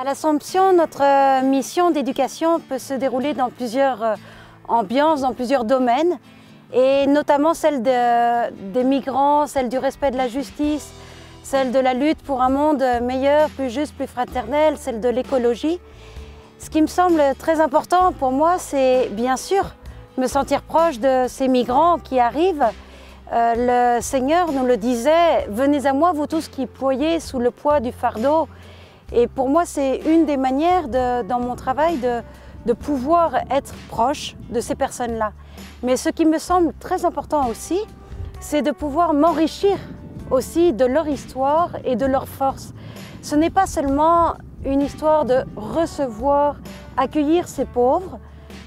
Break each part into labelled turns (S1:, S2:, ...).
S1: À l'Assomption, notre mission d'éducation peut se dérouler dans plusieurs ambiances, dans plusieurs domaines, et notamment celle des migrants, celle du respect de la justice, celle de la lutte pour un monde meilleur, plus juste, plus fraternel, celle de l'écologie. Ce qui me semble très important pour moi, c'est bien sûr me sentir proche de ces migrants qui arrivent. Le Seigneur nous le disait, « Venez à moi, vous tous qui ployez sous le poids du fardeau ». Et pour moi, c'est une des manières dans mon travail de pouvoir être proche de ces personnes-là. Mais ce qui me semble très important aussi, c'est de pouvoir m'enrichir aussi de leur histoire et de leur force. Ce n'est pas seulement une histoire de recevoir, accueillir ces pauvres,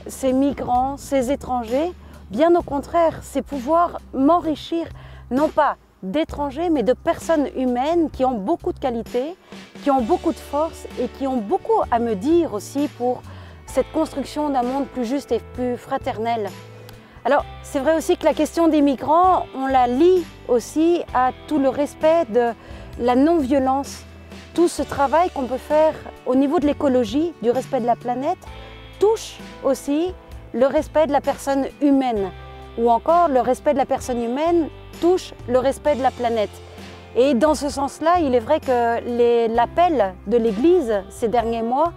S1: ces migrants, ces étrangers. Bien au contraire, c'est pouvoir m'enrichir, non pas d'étrangers, mais de personnes humaines qui ont beaucoup de qualités, qui ont beaucoup de force et qui ont beaucoup à me dire aussi pour cette construction d'un monde plus juste et plus fraternel. Alors, c'est vrai aussi que la question des migrants, on la lie aussi à tout le respect de la non-violence. Tout ce travail qu'on peut faire au niveau de l'écologie, du respect de la planète, touche aussi le respect de la personne humaine. Ou encore, le respect de la personne humaine touche le respect de la planète. Et dans ce sens-là, il est vrai que l'appel de l'Église ces derniers mois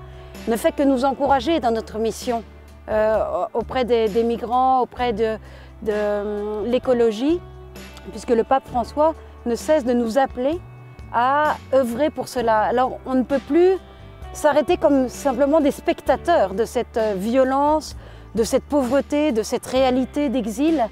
S1: ne fait que nous encourager dans notre mission auprès des migrants, auprès de l'écologie, puisque le pape François ne cesse de nous appeler à œuvrer pour cela. Alors on ne peut plus s'arrêter comme simplement des spectateurs de cette violence, de cette pauvreté, de cette réalité d'exil,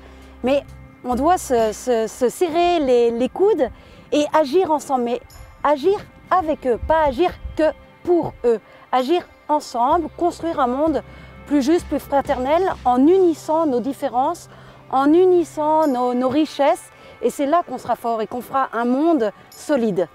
S1: mais on doit se serrer les coudes et agir ensemble, mais agir avec eux, pas agir que pour eux. Agir ensemble, construire un monde plus juste, plus fraternel, en unissant nos différences, en unissant nos richesses, et c'est là qu'on sera fort et qu'on fera un monde solide.